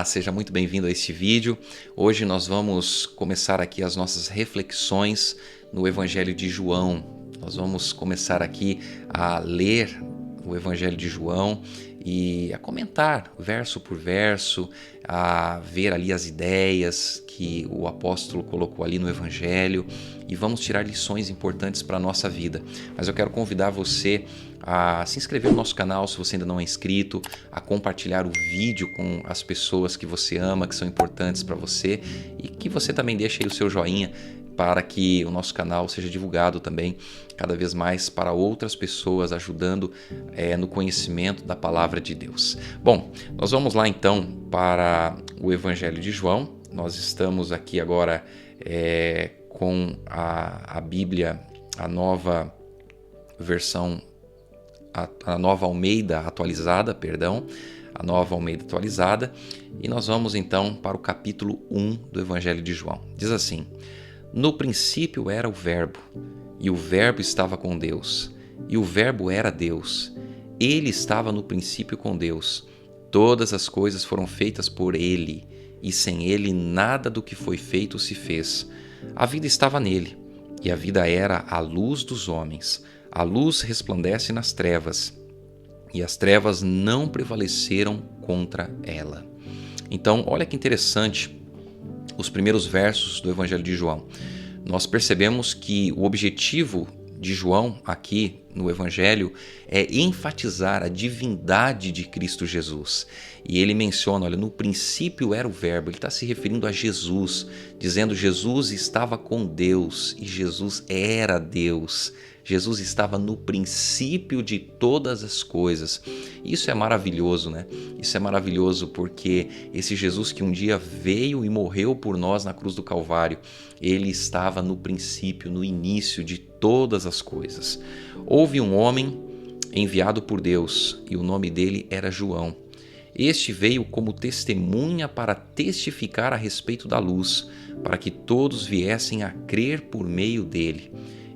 seja muito bem-vindo a este vídeo. Hoje nós vamos começar aqui as nossas reflexões no Evangelho de João. Nós vamos começar aqui a ler o Evangelho de João e a comentar verso por verso, a ver ali as ideias que o apóstolo colocou ali no Evangelho e vamos tirar lições importantes para a nossa vida. Mas eu quero convidar você a se inscrever no nosso canal se você ainda não é inscrito, a compartilhar o vídeo com as pessoas que você ama, que são importantes para você, e que você também deixe aí o seu joinha para que o nosso canal seja divulgado também cada vez mais para outras pessoas, ajudando no conhecimento da palavra de Deus. Bom, nós vamos lá então para o Evangelho de João. Nós estamos aqui agora com a Bíblia, a nova versão, a nova Almeida atualizada, a nova Almeida atualizada, e nós vamos então para o capítulo 1 do Evangelho de João. Diz assim: no princípio era o Verbo, e o Verbo estava com Deus, e o Verbo era Deus. Ele estava no princípio com Deus. Todas as coisas foram feitas por ele, e sem ele nada do que foi feito se fez. A vida estava nele, e a vida era a luz dos homens. A luz resplandece nas trevas, e as trevas não prevaleceram contra ela. Então, olha que interessante os primeiros versos do Evangelho de João. Nós percebemos que o objetivo de João aqui no Evangelho é enfatizar a divindade de Cristo Jesus. E ele menciona, olha, no princípio era o Verbo. Ele está se referindo a Jesus, dizendo Jesus estava com Deus e Jesus era Deus. Jesus estava no princípio de todas as coisas. Isso é maravilhoso, né? Isso é maravilhoso porque esse Jesus que um dia veio e morreu por nós na cruz do Calvário, ele estava no princípio, no início de todas as coisas. Houve um homem enviado por Deus e o nome dele era João. Este veio como testemunha para testificar a respeito da luz, para que todos viessem a crer por meio dele.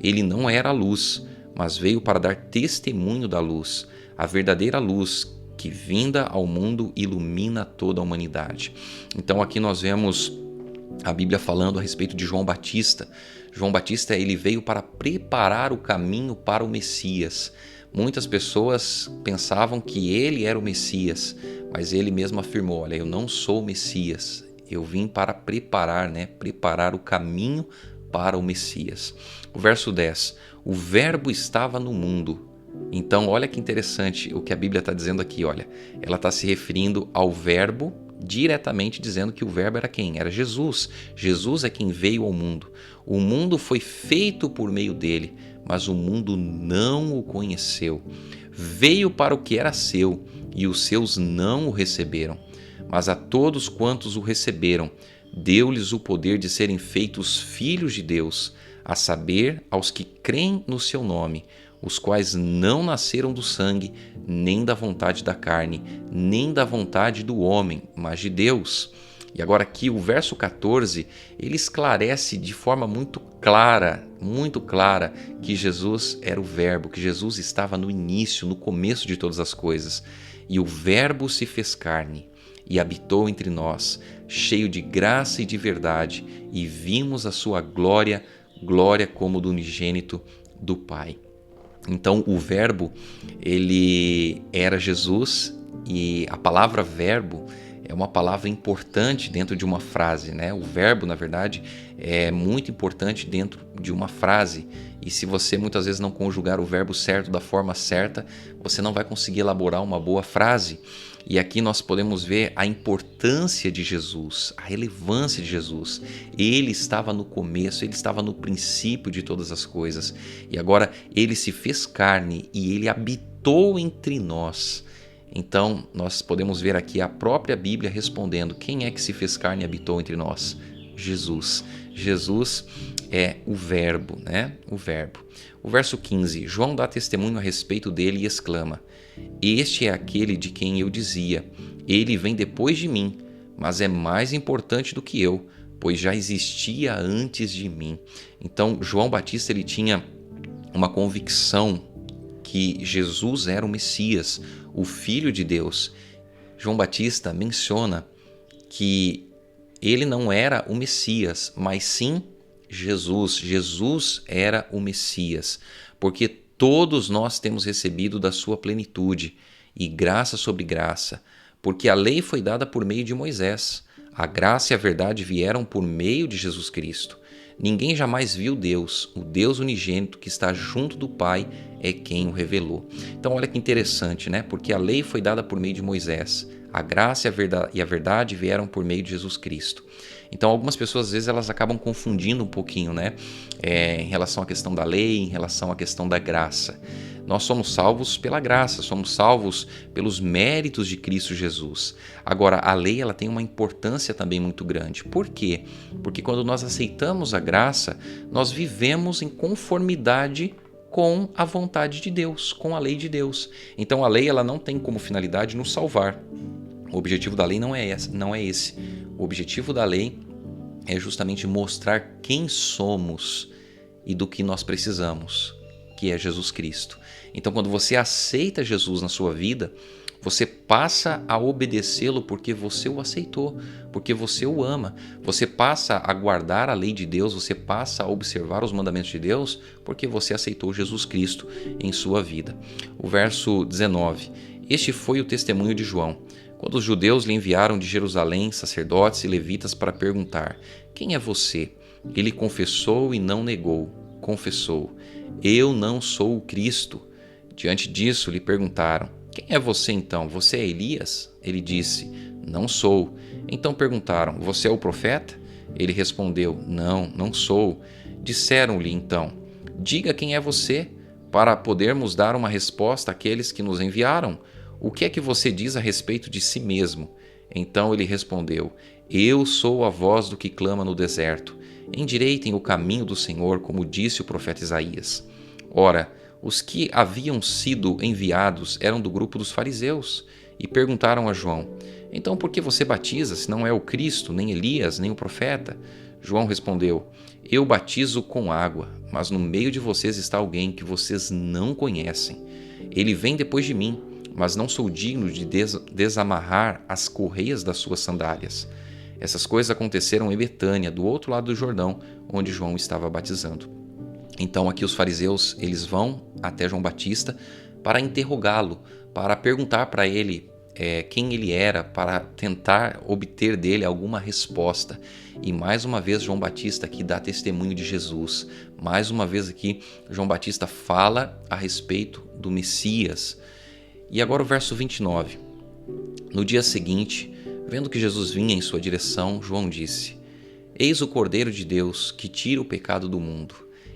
Ele não era a luz, mas veio para dar testemunho da luz, a verdadeira luz que, vinda ao mundo, ilumina toda a humanidade. Então aqui nós vemos a Bíblia falando a respeito de João Batista. João Batista, ele veio para preparar o caminho para o Messias. Muitas pessoas pensavam que ele era o Messias, mas ele mesmo afirmou: olha, eu não sou o Messias, eu vim para preparar o caminho para o Messias. O verso 10, o Verbo estava no mundo. Então olha que interessante o que a Bíblia está dizendo aqui, olha, ela está se referindo ao Verbo, diretamente dizendo que o Verbo era quem? Era Jesus. Jesus é quem veio ao mundo. O mundo foi feito por meio dele, mas o mundo não o conheceu. Veio para o que era seu, e os seus não o receberam. Mas a todos quantos o receberam, deu-lhes o poder de serem feitos filhos de Deus, a saber, aos que creem no seu nome, os quais não nasceram do sangue, nem da vontade da carne, nem da vontade do homem, mas de Deus. E agora aqui o verso 14, ele esclarece de forma muito clara, que Jesus era o Verbo, que Jesus estava no início, no começo de todas as coisas. E o Verbo se fez carne e habitou entre nós, cheio de graça e de verdade, e vimos a sua glória, glória como do unigênito do Pai. Então o Verbo, ele era Jesus, e a palavra verbo é uma palavra importante dentro de uma frase, né? O verbo, na verdade, é muito importante dentro de uma frase, e se você muitas vezes não conjugar o verbo certo da forma certa, você não vai conseguir elaborar uma boa frase. E aqui nós podemos ver a importância de Jesus, a relevância de Jesus. Ele estava no começo, ele estava no princípio de todas as coisas. E agora ele se fez carne e ele habitou entre nós. Então nós podemos ver aqui a própria Bíblia respondendo: quem é que se fez carne e habitou entre nós? Jesus. Jesus é o Verbo, né? O Verbo. O verso 15, João dá testemunho a respeito dele e exclama: este é aquele de quem eu dizia, ele vem depois de mim, mas é mais importante do que eu, pois já existia antes de mim. Então João Batista, ele tinha uma convicção que Jesus era o Messias, o Filho de Deus. João Batista menciona que ele não era o Messias, mas sim Jesus. Jesus era o Messias, porque todos nós temos recebido da sua plenitude, e graça sobre graça, porque a lei foi dada por meio de Moisés, a graça e a verdade vieram por meio de Jesus Cristo. Ninguém jamais viu Deus, o Deus unigênito que está junto do Pai é quem o revelou. Então olha que interessante, né? Porque a lei foi dada por meio de Moisés, a graça e a verdade vieram por meio de Jesus Cristo. Então algumas pessoas às vezes elas acabam confundindo um pouquinho, né? Em relação à questão da lei, em relação à questão da graça. Nós somos salvos pela graça, somos salvos pelos méritos de Cristo Jesus. Agora, a lei ela tem uma importância também muito grande. Por quê? Porque quando nós aceitamos a graça, nós vivemos em conformidade com a vontade de Deus, com a lei de Deus. Então a lei ela não tem como finalidade nos salvar. O objetivo da lei não é esse. O objetivo da lei é justamente mostrar quem somos e do que nós precisamos, que é Jesus Cristo. Então, quando você aceita Jesus na sua vida, você passa a obedecê-lo porque você o aceitou, porque você o ama. Você passa a guardar a lei de Deus, você passa a observar os mandamentos de Deus porque você aceitou Jesus Cristo em sua vida. O verso 19. Este foi o testemunho de João, quando os judeus lhe enviaram de Jerusalém sacerdotes e levitas para perguntar: quem é você? Ele confessou e não negou. Confessou: eu não sou o Cristo. Diante disso lhe perguntaram: quem é você então? Você é Elias? Ele disse: não sou. Então perguntaram: você é o profeta? Ele respondeu: não, não sou. Disseram-lhe então: diga quem é você, para podermos dar uma resposta àqueles que nos enviaram. O que é que você diz a respeito de si mesmo? Então ele respondeu: eu sou a voz do que clama no deserto. Endireitem o caminho do Senhor, como disse o profeta Isaías. Ora, os que haviam sido enviados eram do grupo dos fariseus e perguntaram a João: então por que você batiza se não é o Cristo, nem Elias, nem o profeta? João respondeu: eu batizo com água, mas no meio de vocês está alguém que vocês não conhecem. Ele vem depois de mim, mas não sou digno de desamarrar as correias das suas sandálias. Essas coisas aconteceram em Betânia, do outro lado do Jordão, onde João estava batizando. Então aqui os fariseus eles vão até João Batista para interrogá-lo, para perguntar para ele quem ele era, para tentar obter dele alguma resposta. E mais uma vez João Batista aqui dá testemunho de Jesus. Mais uma vez aqui João Batista fala a respeito do Messias. E agora o verso 29. No dia seguinte, vendo que Jesus vinha em sua direção, João disse: eis o Cordeiro de Deus que tira o pecado do mundo.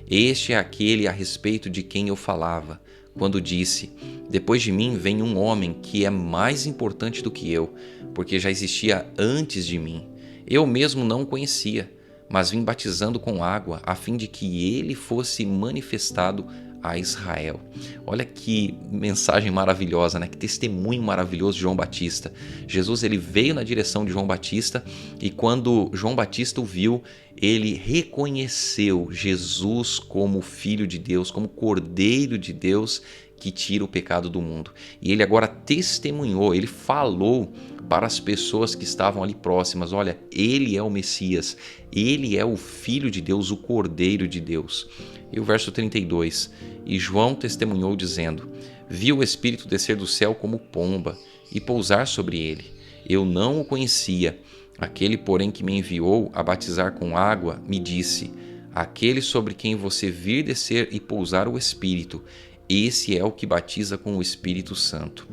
Este é aquele a respeito de quem eu falava, quando disse: depois de mim vem um homem que é mais importante do que eu, porque já existia antes de mim. Eu mesmo não o conhecia, mas vim batizando com água, a fim de que ele fosse manifestado a Israel. Olha que mensagem maravilhosa, né? Que testemunho maravilhoso de João Batista. Jesus ele veio na direção de João Batista e quando João Batista o viu, ele reconheceu Jesus como Filho de Deus, como Cordeiro de Deus que tira o pecado do mundo. E ele agora testemunhou, ele falou para as pessoas que estavam ali próximas: olha, ele é o Messias, ele é o Filho de Deus, o Cordeiro de Deus. E o verso 32, e João testemunhou dizendo: viu o Espírito descer do céu como pomba e pousar sobre ele. Eu não o conhecia. Aquele, porém, que me enviou a batizar com água, me disse: aquele sobre quem você vir descer e pousar o Espírito, esse é o que batiza com o Espírito Santo.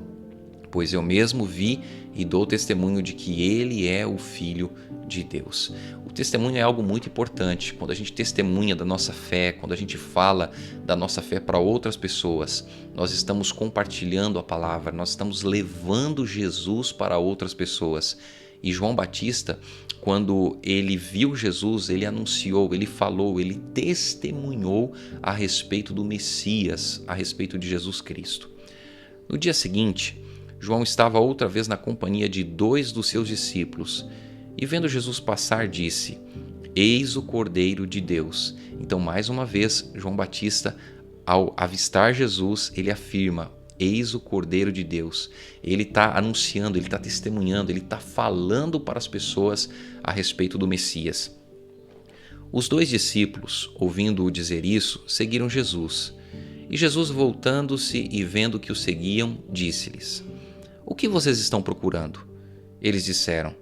Pois eu mesmo vi e dou testemunho de que ele é o Filho de Deus. O testemunho é algo muito importante. Quando a gente testemunha da nossa fé, quando a gente fala da nossa fé para outras pessoas, nós estamos compartilhando a palavra, nós estamos levando Jesus para outras pessoas. E João Batista, quando ele viu Jesus, ele anunciou, ele falou, ele testemunhou a respeito do Messias, a respeito de Jesus Cristo. No dia seguinte, João estava outra vez na companhia de 2 dos seus discípulos e vendo Jesus passar disse: eis o Cordeiro de Deus. Então mais uma vez João Batista, ao avistar Jesus, ele afirma: Eis o Cordeiro de Deus. Ele está anunciando, ele está testemunhando, ele está falando para as pessoas a respeito do Messias. Os 2 discípulos, ouvindo-o dizer isso, seguiram Jesus. E Jesus, voltando-se e vendo que o seguiam, disse-lhes: O que vocês estão procurando? Eles disseram: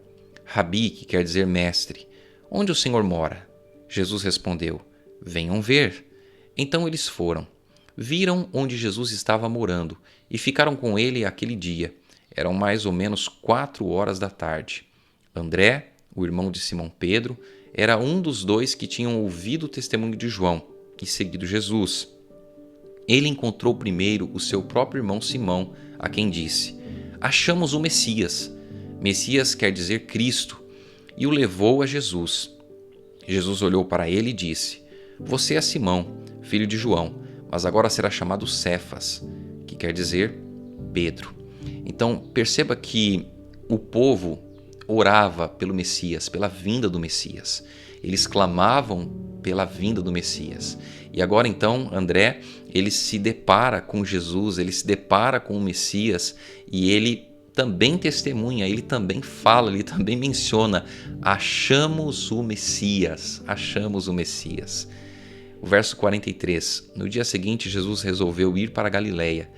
Rabi, que quer dizer mestre, onde o Senhor mora? Jesus respondeu: Venham ver. Então eles foram. Viram onde Jesus estava morando e ficaram com ele aquele dia. Eram mais ou menos 4 horas da tarde. André, o irmão de Simão Pedro, era um dos 2 que tinham ouvido o testemunho de João e seguido Jesus. Ele encontrou primeiro o seu próprio irmão Simão, a quem disse: Achamos o Messias. Messias quer dizer Cristo, e o levou a Jesus. Jesus olhou para ele e disse: Você é Simão, filho de João, mas agora será chamado Cefas, que quer dizer Pedro. Então perceba que o povo orava pelo Messias, pela vinda do Messias. Eles clamavam pela vinda do Messias. E agora então André, ele se depara com Jesus, ele se depara com o Messias e ele também testemunha, ele também fala, ele também menciona: achamos o Messias, achamos o Messias. O verso 43, no dia seguinte Jesus resolveu ir para a Galileia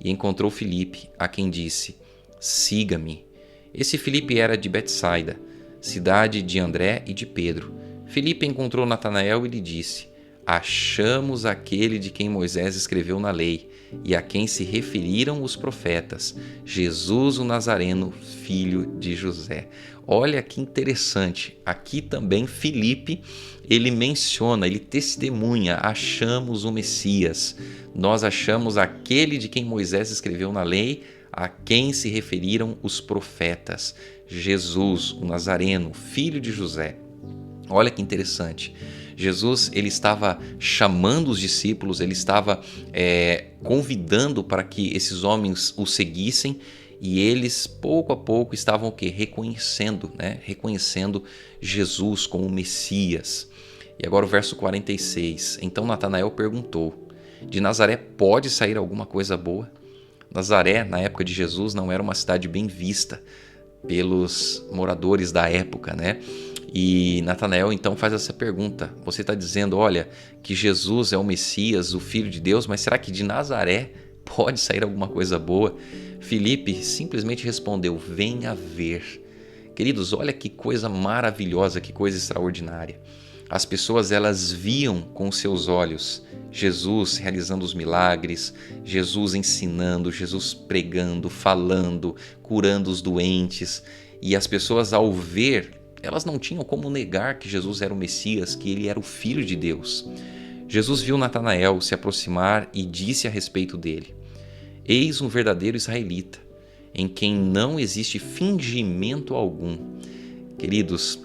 e encontrou Filipe, a quem disse: Siga-me. Esse Filipe era de Betsaida, cidade de André e de Pedro. Filipe encontrou Natanael e lhe disse: Achamos aquele de quem Moisés escreveu na lei e a quem se referiram os profetas, Jesus o Nazareno, filho de José. Olha que interessante, aqui também Filipe, ele menciona, ele testemunha: achamos o Messias, nós achamos aquele de quem Moisés escreveu na lei, a quem se referiram os profetas, Jesus o Nazareno, filho de José. Olha que interessante. Jesus, ele estava chamando os discípulos, ele estava convidando para que esses homens o seguissem, e eles pouco a pouco estavam o quê? Reconhecendo Jesus como o Messias. E agora o verso 46. Então Natanael perguntou: De Nazaré pode sair alguma coisa boa? Nazaré, na época de Jesus, não era uma cidade bem vista pelos moradores da época, né? E Natanael então faz essa pergunta: você está dizendo, olha, que Jesus é o Messias, o Filho de Deus, mas será que de Nazaré pode sair alguma coisa boa? Filipe simplesmente respondeu: venha ver. Queridos, olha que coisa maravilhosa, que coisa extraordinária. As pessoas, elas viam com seus olhos Jesus realizando os milagres, Jesus ensinando, Jesus pregando, falando, curando os doentes. E as pessoas, ao ver, elas não tinham como negar que Jesus era o Messias, que ele era o Filho de Deus. Jesus viu Natanael se aproximar e disse a respeito dele: Eis um verdadeiro israelita, em quem não existe fingimento algum. Queridos,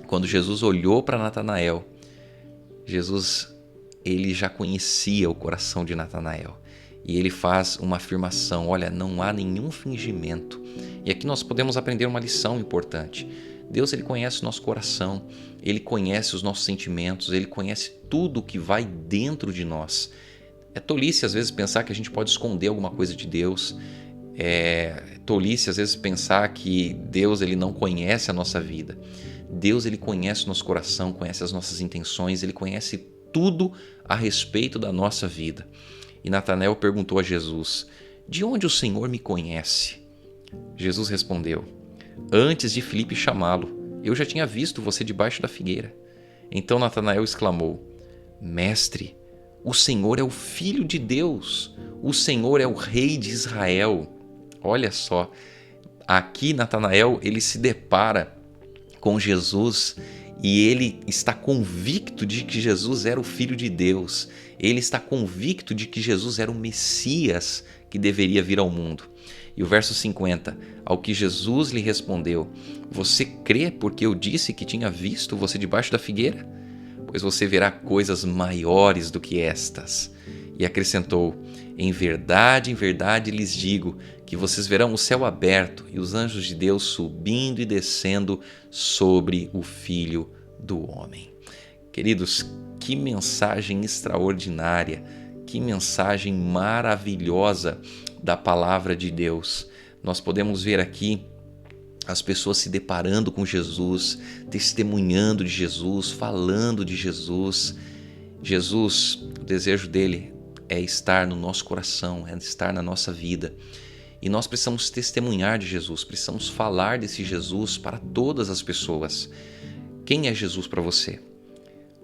quando Jesus olhou para Natanael, Jesus, ele já conhecia o coração de Natanael. E ele faz uma afirmação: olha, não há nenhum fingimento. E aqui nós podemos aprender uma lição importante. Deus, ele conhece o nosso coração, ele conhece os nossos sentimentos, ele conhece tudo que vai dentro de nós. É tolice às vezes pensar que a gente pode esconder alguma coisa de Deus. É tolice às vezes pensar que Deus, ele não conhece a nossa vida. Deus, ele conhece o nosso coração, conhece as nossas intenções, ele conhece tudo a respeito da nossa vida. E Natanael perguntou a Jesus: de onde o Senhor me conhece? Jesus respondeu: antes de Filipe chamá-lo, eu já tinha visto você debaixo da figueira. Então Natanael exclamou: Mestre, o Senhor é o Filho de Deus, o Senhor é o Rei de Israel. Olha só, aqui Natanael, ele se depara com Jesus e ele está convicto de que Jesus era o Filho de Deus. Ele está convicto de que Jesus era o Messias que deveria vir ao mundo. E o verso 50, ao que Jesus lhe respondeu: você crê porque eu disse que tinha visto você debaixo da figueira? Pois você verá coisas maiores do que estas. E acrescentou: em verdade lhes digo que vocês verão o céu aberto e os anjos de Deus subindo e descendo sobre o Filho do Homem. Queridos, que mensagem extraordinária Que mensagem maravilhosa da palavra de Deus. Nós podemos ver aqui as pessoas se deparando com Jesus, testemunhando de Jesus, falando de Jesus. Jesus, o desejo dele é estar no nosso coração, é estar na nossa vida. E nós precisamos testemunhar de Jesus, precisamos falar desse Jesus para todas as pessoas. Quem é Jesus para você?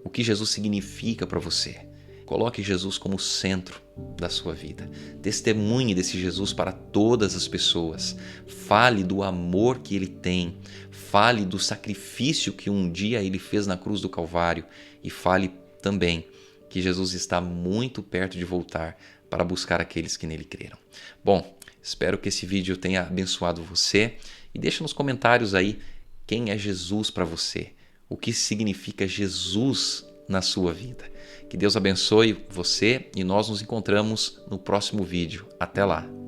O que Jesus significa para você? Coloque Jesus como centro da sua vida. Testemunhe desse Jesus para todas as pessoas. Fale do amor que ele tem. Fale do sacrifício que um dia ele fez na cruz do Calvário. E fale também que Jesus está muito perto de voltar para buscar aqueles que nele creram. Bom, espero que esse vídeo tenha abençoado você. E deixa nos comentários aí quem é Jesus para você. O que significa Jesus na sua vida. Que Deus abençoe você e nós nos encontramos no próximo vídeo. Até lá!